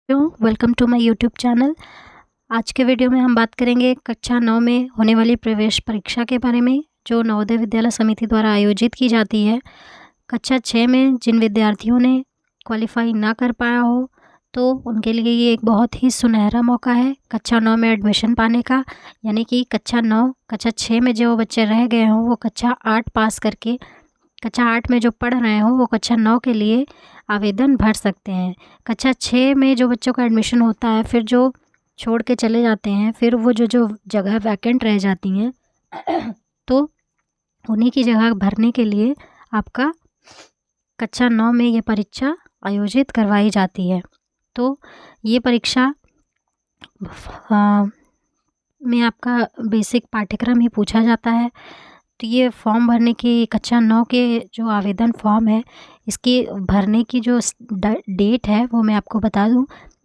Welcome to my YouTube channel. आज के video में हम बात करेंगे कक्षा 9 में होने वाली प्रवेश परीक्षा के बारे में, जो नवोदय विद्यालय समिति द्वारा आयोजित की जाती है। कक्षा 6 में जिन विद्यार्थियों ने क्वालिफाई ना कर पाया हो, तो उनके लिए ये एक बहुत ही सुनहरा मौका है कक्षा 9 में एडमिशन पाने का। यानी कि कक्षा 6 में जो बच्चे रह गए हों, वो कक्षा 8 पास करके कक्षा 8 में जो पढ़ रहे हो वो कक्षा 9 के लिए आवेदन भर सकते हैं। कक्षा 6 में जो बच्चों का एडमिशन होता है, फिर जो छोड़ के चले जाते हैं, फिर वो जो जगह वैकेंट रह जाती हैं तो उन्हीं की जगह भरने के लिए आपका कक्षा 9 में ये परीक्षा आयोजित करवाई जाती है। तो ये परीक्षा में आपका बेसिक पाठ्यक्रम ही पूछा जाता है। तो ये फॉर्म भरने की कक्षा 9 के जो आवेदन फॉर्म है, इसकी भरने की जो डेट है वो मैं आपको बता दूं,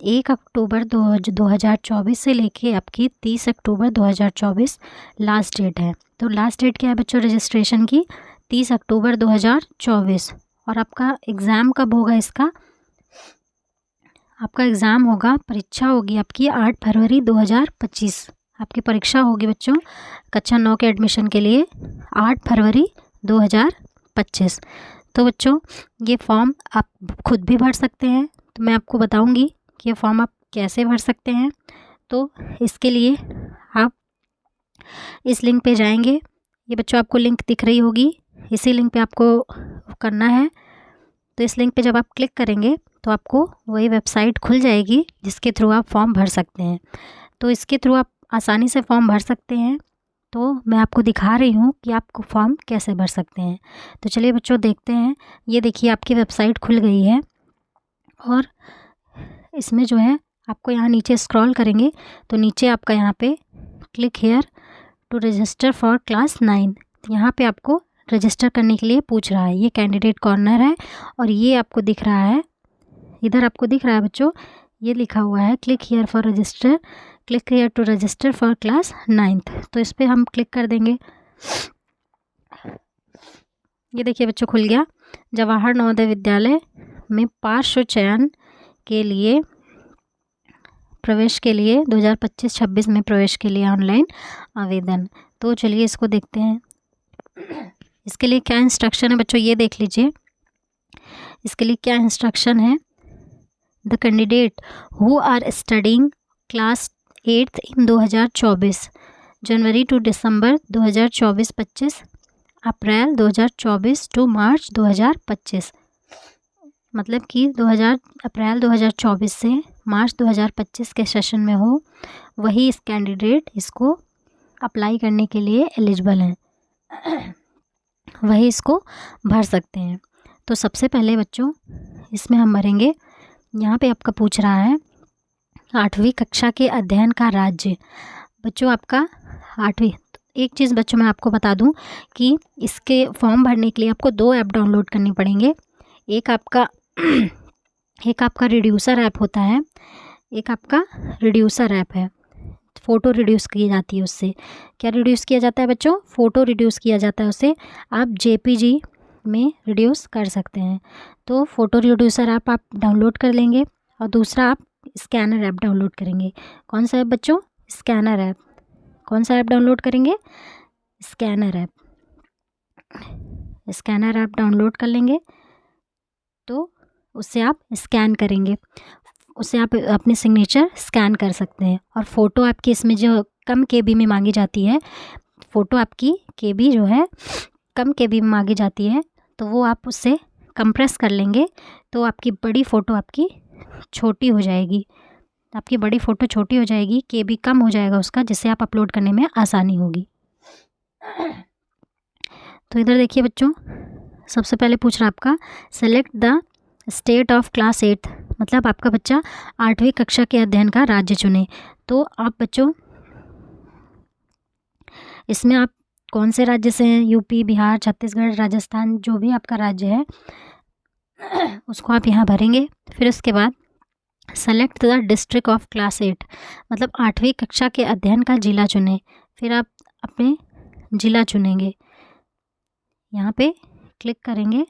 1 अक्टूबर 2024 से लेके आपकी 30 अक्टूबर 2024 लास्ट डेट है। तो लास्ट डेट क्या है बच्चों रजिस्ट्रेशन की? 30 अक्टूबर 2024। और आपका एग्ज़ाम कब होगा? आपका एग्ज़ाम होगा, परीक्षा होगी आपकी 8 फरवरी 2025। आपकी परीक्षा होगी बच्चों कक्षा 9 के एडमिशन के लिए 8 फरवरी 2025। तो बच्चों ये फॉर्म आप खुद भी भर सकते हैं। तो मैं आपको बताऊंगी कि ये फॉर्म आप कैसे भर सकते हैं। तो इसके लिए आप इस लिंक पे जाएंगे। ये बच्चों आपको लिंक दिख रही होगी, इसी लिंक पे आपको करना है। तो इस लिंक पे जब आप क्लिक करेंगे तो आपको वही वेबसाइट खुल जाएगी जिसके थ्रू आप फॉर्म भर सकते हैं। तो इसके थ्रू आप आसानी से फॉर्म भर सकते हैं। तो मैं आपको दिखा रही हूँ कि आपको फॉर्म कैसे भर सकते हैं। तो चलिए बच्चों देखते हैं। ये देखिए आपकी वेबसाइट खुल गई है और इसमें जो है आपको यहाँ नीचे स्क्रॉल करेंगे तो नीचे आपका यहाँ पे click here to register for class 9, यहाँ पे आपको रजिस्टर करने के लिए पूछ रहा है। ये कैंडिडेट कॉर्नर है और ये आपको दिख रहा है, इधर आपको दिख रहा है बच्चों, ये लिखा हुआ है click here for register, click here to register for class 9th। तो इस पर हम क्लिक कर देंगे। ये देखिए बच्चों खुल गया। जवाहर नवोदय विद्यालय में पार्श्व चयन के लिए प्रवेश के लिए 2025-26 में प्रवेश के लिए ऑनलाइन आवेदन। तो चलिए इसको देखते हैं। इसके लिए क्या इंस्ट्रक्शन है बच्चों ये देख लीजिए। इसके लिए क्या इंस्ट्रक्शन है? The candidate who are studying class 8th in 2024 January to December 2024-25, April 2024 to March 2025, मतलब कि अप्रैल 2024 से मार्च 2025 के सेशन में हो, वही इस कैंडिडेट इसको अप्लाई करने के लिए एलिजिबल हैं, वही इसको भर सकते हैं। तो सबसे पहले बच्चों इसमें हम भरेंगे, यहाँ पे आपका पूछ रहा है 8वीं कक्षा के अध्ययन का राज्य। बच्चों आपका 8वीं, एक चीज़ बच्चों मैं आपको बता दूं कि इसके फॉर्म भरने के लिए आपको 2 ऐप डाउनलोड करने पड़ेंगे। एक आपका रिड्यूसर ऐप होता है, एक आपका रिड्यूसर ऐप है, फ़ोटो रिड्यूस की जाती है उससे। क्या रिड्यूस किया जाता है बच्चों? फ़ोटो रिड्यूस किया जाता है उससे। आप JPG में रिड्यूस कर सकते हैं। तो फ़ोटो रिड्यूसर ऐप आप डाउनलोड कर लेंगे और दूसरा आप स्कैनर ऐप डाउनलोड करेंगे। कौन सा ऐप बच्चों? Scanner app. कौन सा ऐप डाउनलोड करेंगे? Scanner app. Scanner app download कर लेंगे तो उससे आप स्कैन करेंगे, उससे आप अपनी सिग्नेचर स्कैन कर सकते हैं। और फ़ोटो आपकी इसमें जो कम KB में मांगी जाती है, फ़ोटो आपकी KB जो है कम KB में मांगी जाती है, तो वो आप उससे कंप्रेस कर लेंगे तो आपकी बड़ी फ़ोटो आपकी छोटी हो जाएगी। आपकी बड़ी फ़ोटो छोटी हो जाएगी, KB कम हो जाएगा उसका, जिससे आप अपलोड करने में आसानी होगी। तो इधर देखिए बच्चों, सबसे पहले पूछ रहा है आपका select the state of class 8, मतलब आपका बच्चा 8वीं कक्षा के अध्ययन का राज्य चुने। तो आप बच्चों इसमें आप कौन से राज्य से हैं? UP, बिहार, छत्तीसगढ़, राजस्थान, जो भी आपका राज्य है उसको आप यहाँ भरेंगे। फिर उसके बाद select the district of class 8, मतलब 8वीं कक्षा के अध्ययन का जिला चुनें। फिर आप अपने जिला चुनेंगे, यहाँ पे क्लिक करेंगे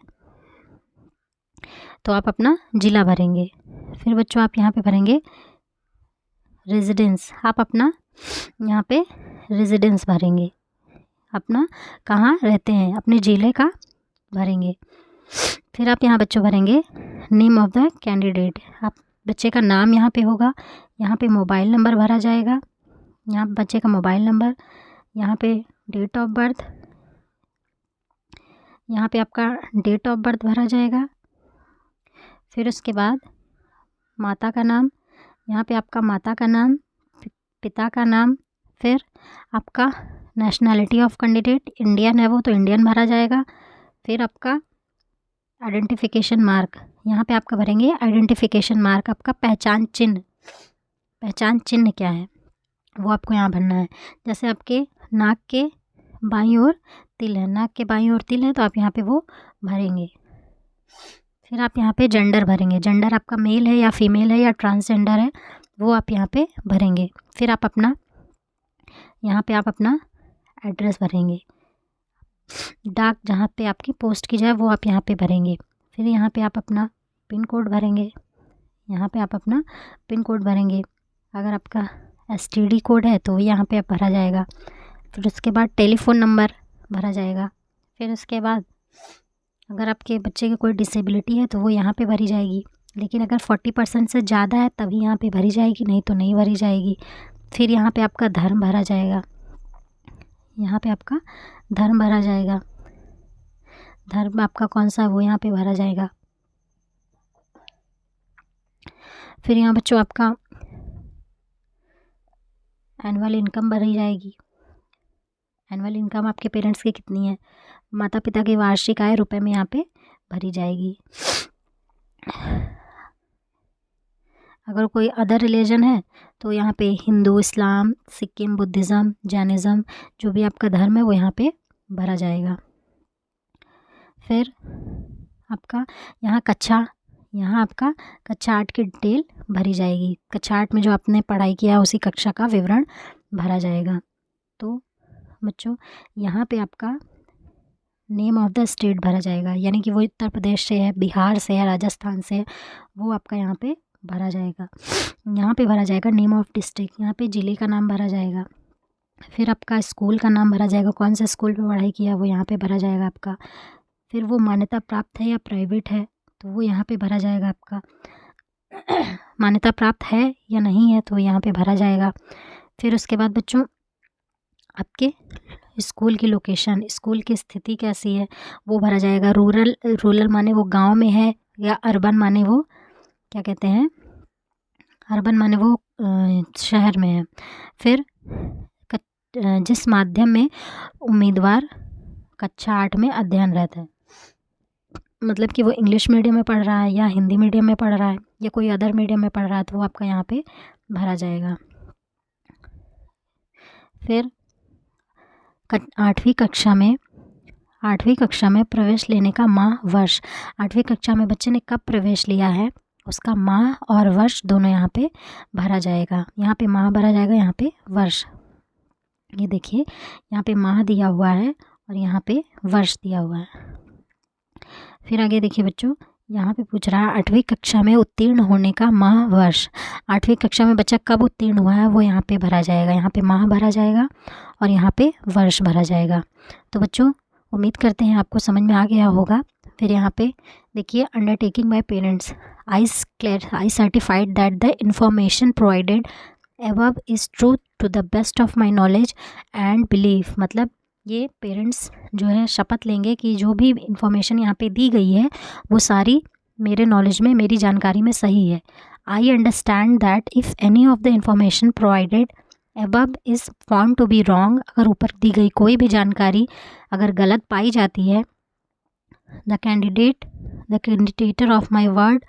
तो आप अपना ज़िला भरेंगे। फिर बच्चों आप यहाँ पे भरेंगे रेजिडेंस, आप अपना यहाँ पे रेजिडेंस भरेंगे, अपना कहाँ रहते हैं, अपने ज़िले का भरेंगे। फिर आप यहाँ बच्चों भरेंगे नेम ऑफ द कैंडिडेट, आप बच्चे का नाम यहाँ पे होगा, यहाँ पे मोबाइल नंबर भरा जाएगा, यहाँ बच्चे का मोबाइल नंबर, यहाँ पे डेट ऑफ बर्थ, यहाँ पे आपका डेट ऑफ बर्थ भरा जाएगा। फिर उसके बाद माता का नाम, यहाँ पे आपका माता का नाम, पिता का नाम, फिर आपका नेशनैलिटी ऑफ कैंडिडेट, इंडियन है वो तो इंडियन भरा जाएगा। फिर आपका आइडेंटिफिकेशन मार्क, यहाँ पे आपका भरेंगे आइडेंटिफिकेशन मार्क, आपका पहचान चिन्ह, पहचान चिन्ह क्या है वो आपको यहाँ भरना है। जैसे आपके नाक के बाईं ओर तिल है, नाक के बाईं ओर तिल है तो आप यहाँ पे वो भरेंगे। फिर आप यहाँ पे जेंडर भरेंगे, जेंडर आपका मेल है या फीमेल है या ट्रांसजेंडर है वो आप यहाँ पे भरेंगे। फिर आप अपना यहाँ पे आप अपना एड्रेस भरेंगे, डाक जहाँ पे आपकी पोस्ट की जाए वो आप यहाँ पे भरेंगे। फिर यहाँ पे आप अपना पिन कोड भरेंगे, यहाँ पे आप अपना पिन कोड भरेंगे। अगर आपका STD कोड है तो यहाँ पे आप भरा जाएगा। फिर उसके बाद टेलीफ़ोन नंबर भरा जाएगा। फिर उसके बाद अगर आपके बच्चे की कोई डिसेबिलिटी है तो वो यहाँ पे भरी जाएगी, लेकिन अगर 40% से ज़्यादा है तभी यहाँ पे भरी जाएगी, नहीं तो नहीं भरी जाएगी। फिर यहाँ पे आपका धर्म भरा जाएगा, यहाँ पे आपका धर्म भरा जाएगा, धर्म आपका कौन सा वो यहाँ पे भरा जाएगा। फिर यहाँ बच्चों आपका एनुअल इनकम भरी जाएगी, एनुअल इनकम आपके पेरेंट्स की कितनी है, माता पिता की वार्षिक आय रुपए में यहाँ पे भरी जाएगी। अगर कोई अदर रिलीजन है तो यहाँ पे हिंदू, इस्लाम, सिक्किम, बुद्धिज़्म, जैनिज़्म, जो भी आपका धर्म है वो यहाँ पे भरा जाएगा। फिर आपका यहाँ आपका कक्षा 8 की डिटेल भरी जाएगी, कक्षा 8 में जो आपने पढ़ाई किया उसी कक्षा का विवरण भरा जाएगा। तो बच्चों यहाँ पे आपका नेम ऑफ द स्टेट भरा जाएगा, यानी कि वो उत्तर प्रदेश से है, बिहार से है, राजस्थान से है, वो आपका यहाँ पे भरा जाएगा। यहाँ पे भरा जाएगा नेम ऑफ डिस्ट्रिक्ट, यहाँ पे ज़िले का नाम भरा जाएगा। फिर आपका स्कूल का नाम भरा जाएगा, कौन सा स्कूल पे पढ़ाई किया वो यहाँ पे भरा जाएगा आपका। फिर वो मान्यता प्राप्त है या प्राइवेट है तो वो यहाँ पे भरा जाएगा आपका। मान्यता प्राप्त है या नहीं है तो यहाँ पे भरा जाएगा। फिर उसके बाद बच्चों आपके स्कूल की लोकेशन, स्कूल की स्थिति कैसी है वो भरा जाएगा। रूरल माने वो गांव में है या अर्बन माने वो क्या कहते हैं, अर्बन माने वो शहर में है। फिर जिस माध्यम में उम्मीदवार कक्षा 8 में अध्ययन रहता है, मतलब कि वो इंग्लिश मीडियम में पढ़ रहा है या हिंदी मीडियम में पढ़ रहा है या कोई अदर मीडियम में पढ़ रहा है तो वो आपका यहाँ पे भरा जाएगा। फिर 8वीं कक्षा में प्रवेश लेने का माह वर्ष, 8वीं कक्षा में बच्चे ने कब प्रवेश लिया है उसका माह और वर्ष दोनों यहाँ पे भरा जाएगा। यहाँ पे माह भरा जाएगा, यहाँ पे वर्ष। ये देखिए यहाँ पे माह दिया हुआ है और यहाँ पे वर्ष दिया हुआ है। फिर आगे देखिए बच्चों, यहाँ पे पूछ रहा है 8वीं कक्षा में उत्तीर्ण होने का माह वर्ष। 8वीं कक्षा में बच्चा कब उत्तीर्ण हुआ है वो यहाँ पे भरा जाएगा, यहाँ पे माह भरा जाएगा और यहाँ पे वर्ष भरा जाएगा। तो बच्चों उम्मीद करते हैं आपको समझ में आ गया होगा। फिर यहाँ पे देखिए undertaking by parents, I certified that the information provided above is true to the best of my knowledge and belief, मतलब ये पेरेंट्स जो है शपथ लेंगे कि जो भी इंफॉर्मेशन यहाँ पे दी गई है वो सारी मेरे नॉलेज में, मेरी जानकारी में सही है। I understand that if any of the information provided above is found to be wrong, अगर ऊपर दी गई कोई भी जानकारी अगर गलत पाई जाती है, the कैंडिडेटर of my word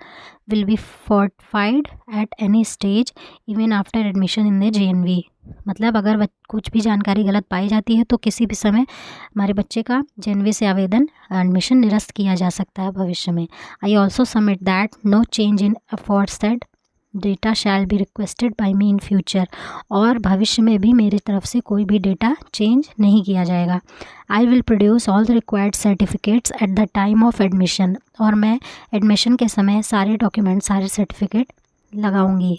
will be fortified at any stage even after admission in the JNV, मतलब अगर कुछ भी जानकारी गलत पाई जाती है तो किसी भी समय हमारे बच्चे का JNV से आवेदन एडमिशन निरस्त किया जा सकता है भविष्य में। I also submit that no change in efforts that data shall be requested by me in future, और भविष्य में भी मेरी तरफ से कोई भी डेटा चेंज नहीं किया जाएगा। I will produce all the required certificates at the time of admission, और मैं एडमिशन के समय सारे डॉक्यूमेंट, सारे सर्टिफिकेट लगाऊंगी।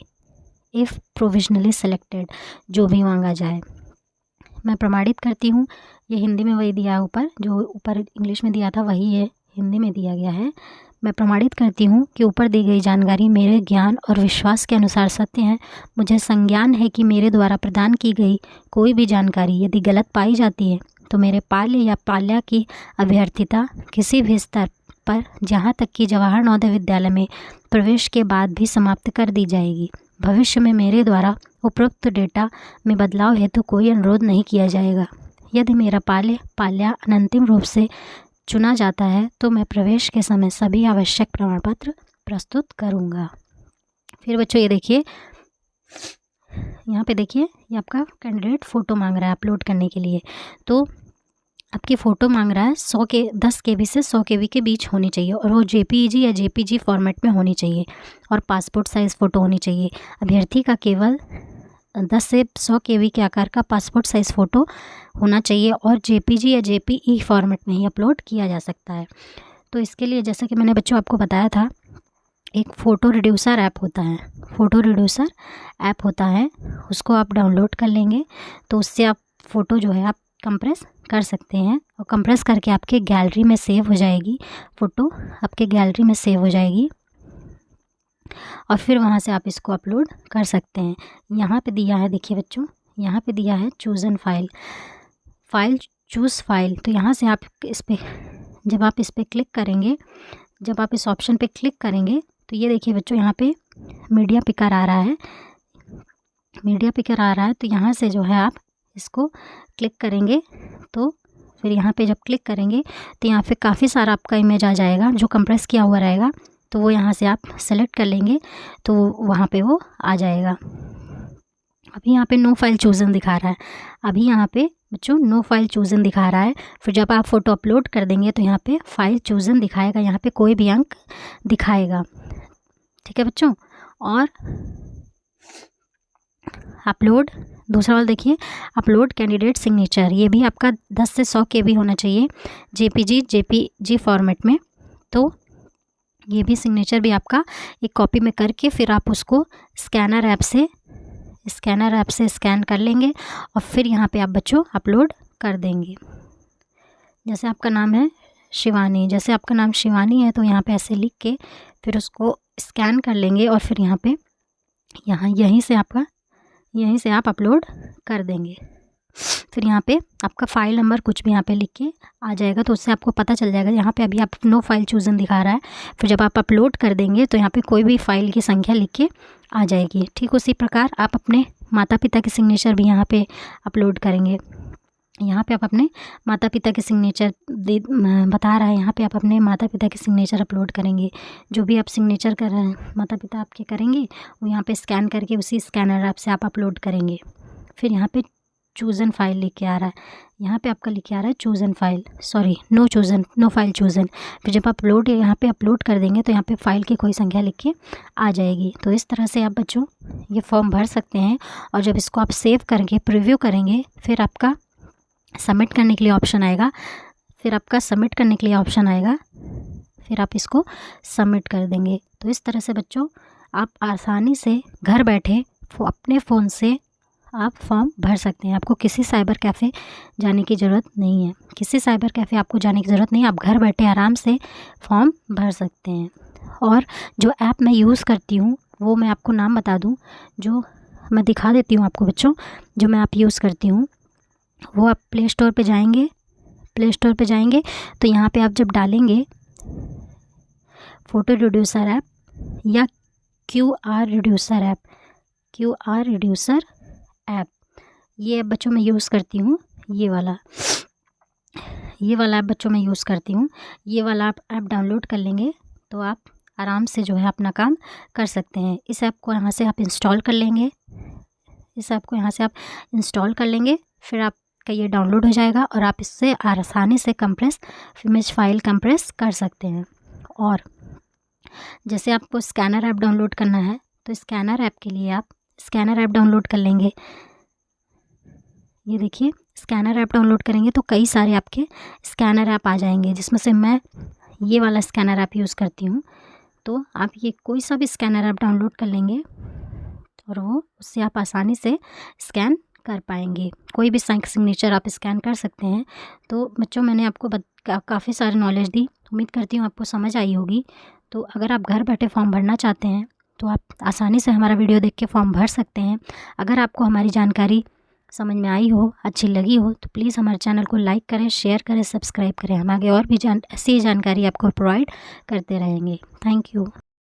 इफ़ प्रोविजनली सेलेक्टेड, जो भी मांगा जाए। मैं प्रमाणित करती हूँ, ये हिंदी में वही दिया है ऊपर, जो ऊपर इंग्लिश में दिया था वही है हिंदी में दिया गया है। मैं प्रमाणित करती हूँ कि ऊपर दी गई जानकारी मेरे ज्ञान और विश्वास के अनुसार सत्य है। मुझे संज्ञान है कि मेरे द्वारा प्रदान की गई कोई भी जानकारी यदि गलत पाई जाती है तो मेरे पाल्य या पाल्या की अभ्यर्थिता किसी भी स्तर पर, जहाँ तक कि जवाहर नवोदय विद्यालय में प्रवेश के बाद भी समाप्त कर दी जाएगी। भविष्य में मेरे द्वारा उपरोक्त डेटा में बदलाव हेतु कोई अनुरोध नहीं किया जाएगा। यदि मेरा पाल्या अनंतिम रूप से चुना जाता है तो मैं प्रवेश के समय सभी आवश्यक प्रमाण पत्र प्रस्तुत करूँगा। फिर बच्चों ये देखिए, यहाँ पे देखिए, ये आपका कैंडिडेट फ़ोटो मांग रहा है अपलोड करने के लिए। तो आपकी फ़ोटो मांग रहा है 10 KB से 100 KB के बीच होनी चाहिए, और वो JPEG या JPG फॉर्मेट में होनी चाहिए, और पासपोर्ट साइज़ फ़ोटो होनी चाहिए। अभ्यर्थी का केवल 10 से 100 KB के आकार का पासपोर्ट साइज़ फ़ोटो होना चाहिए, और JPG या JPE फॉर्मेट में ही अपलोड किया जा सकता है। तो इसके लिए जैसा कि मैंने बच्चों आपको बताया था, एक फ़ोटो रिड्यूसर ऐप होता है, फ़ोटो रिड्यूसर ऐप होता है, उसको आप डाउनलोड कर लेंगे तो उससे आप फ़ोटो जो है आप कंप्रेस कर सकते हैं, और कंप्रेस करके आपके गैलरी में सेव हो जाएगी, फ़ोटो आपके गैलरी में सेव हो जाएगी, और फिर वहाँ से आप इसको अपलोड कर सकते हैं। यहाँ पे दिया है, देखिए बच्चों, यहाँ पे दिया है चूज़न फाइल चूज़ फाइल। तो यहाँ से आप इस पर, जब आप इस पर क्लिक करेंगे, जब आप इस ऑप्शन पे क्लिक करेंगे तो ये देखिए बच्चों, यहाँ पे मीडिया पिकर आ रहा है, मीडिया पिकर आ रहा है। तो यहाँ से जो है आप इसको क्लिक करेंगे, तो फिर यहाँ पे जब क्लिक करेंगे तो यहाँ पे काफ़ी सारा आपका इमेज आ जाएगा जो कंप्रेस किया हुआ रहेगा। तो वो यहाँ से आप सेलेक्ट कर लेंगे तो वहाँ पे वो आ जाएगा। अभी यहाँ पे नो फाइल चूज़न दिखा रहा है, अभी यहाँ पे बच्चों नो फाइल चूज़न दिखा रहा है। फिर जब आप फ़ोटो अपलोड कर देंगे तो यहाँ पे फाइल चूज़न दिखाएगा, यहाँ पे कोई भी अंक दिखाएगा। ठीक है बच्चों। और अपलोड, दूसरा वाला देखिए, अपलोड कैंडिडेट सिग्नेचर, ये भी आपका 10 से 100 KB होना चाहिए JPG JPG फॉर्मेट में। तो ये भी सिग्नेचर भी आपका एक कॉपी में करके फिर आप उसको स्कैनर ऐप से स्कैन कर लेंगे, और फिर यहाँ पे आप बच्चों अपलोड कर देंगे। जैसे आपका नाम है शिवानी, जैसे आपका नाम शिवानी है तो यहाँ पे ऐसे लिख के फिर उसको स्कैन कर लेंगे, और फिर यहाँ पे यहीं से आप अपलोड कर देंगे। फिर यहाँ पे आपका फ़ाइल नंबर कुछ भी यहाँ पे लिख के आ जाएगा, तो उससे आपको पता चल जाएगा। यहाँ पे अभी आप नो फाइल चूज़न दिखा रहा है, फिर जब आप अपलोड कर देंगे तो यहाँ पे कोई भी फाइल की संख्या लिख के आ जाएगी। ठीक उसी प्रकार आप अपने माता पिता के सिग्नेचर भी यहाँ पे अपलोड करेंगे। यहाँ पे आप अपने माता पिता के सिग्नेचर बता रहा है, यहाँ पे आप अपने माता पिता के सिग्नेचर अपलोड करेंगे। जो भी आप सिग्नेचर कर रहे हैं माता पिता आपके करेंगे, वो यहाँ पे स्कैन करके उसी स्कैनर ऐप से आप अपलोड करेंगे। फिर यहाँ पे चूज़न फाइल लिख के आ रहा है, यहाँ पे आपका लिख के आ रहा है chosen file, sorry no file chosen. फिर जब आप यहाँ पे अपलोड कर देंगे तो यहाँ पे फाइल की कोई संख्या लिख के आ जाएगी। तो इस तरह से आप बच्चों ये फॉर्म भर सकते हैं, और जब इसको आप सेव करके प्रीव्यू करेंगे फिर आपका सबमिट करने के लिए ऑप्शन आएगा, फिर आप इसको सबमिट कर देंगे। तो इस तरह से बच्चों आप आसानी से घर बैठे अपने फ़ोन से आप फॉर्म भर सकते हैं। आपको किसी साइबर कैफ़े जाने की ज़रूरत नहीं है, आपको जाने की ज़रूरत नहीं है। आप घर बैठे आराम से फॉर्म भर सकते हैं। और जो ऐप मैं यूज़ करती हूँ वो मैं आपको नाम बता दूँ, जो मैं दिखा देती हूँ आपको बच्चों। जो मैं ऐप यूज़ करती हूँ वो आप प्ले स्टोर पे जाएंगे तो यहाँ पे आप जब डालेंगे फ़ोटो रिड्यूसर ऐप या QR रिड्यूसर ऐप, ये ऐप बच्चों मैं यूज़ करती हूँ। ये वाला ऐप बच्चों मैं यूज़ करती हूँ। ये वाला ऐप डाउनलोड कर लेंगे तो आप आराम से जो है अपना काम कर सकते हैं। इस ऐप को यहाँ से आप इंस्टॉल कर लेंगे, फिर आपका ये डाउनलोड हो जाएगा और आप इससे आसानी से इमेज फाइल कंप्रेस कर सकते हैं। और जैसे आपको स्कैनर ऐप डाउनलोड करना है तो स्कैनर ऐप के लिए आप स्कैनर ऐप डाउनलोड कर लेंगे। ये देखिए, स्कैनर ऐप डाउनलोड करेंगे तो कई सारे आपके स्कैनर ऐप आ जाएंगे, जिसमें से मैं ये वाला स्कैनर ऐप यूज़ करती हूँ। तो आप ये कोई सा भी स्कैनर ऐप डाउनलोड कर लेंगे और वो उससे आप आसानी से स्कैन कर पाएंगे। कोई भी सिग्नेचर आप स्कैन कर सकते हैं। तो बच्चों, मैंने आपको काफ़ी सारी नॉलेज दी, उम्मीद करती हूँ आपको समझ आई होगी। तो अगर आप घर बैठे फॉर्म भरना चाहते हैं तो आप आसानी से हमारा वीडियो देख के फॉर्म भर सकते हैं। अगर आपको हमारी जानकारी समझ में आई हो, अच्छी लगी हो, तो प्लीज़ हमारे चैनल को लाइक करें, शेयर करें, सब्सक्राइब करें। हम आगे और भी ऐसी जानकारी आपको प्रोवाइड करते रहेंगे। Thank you.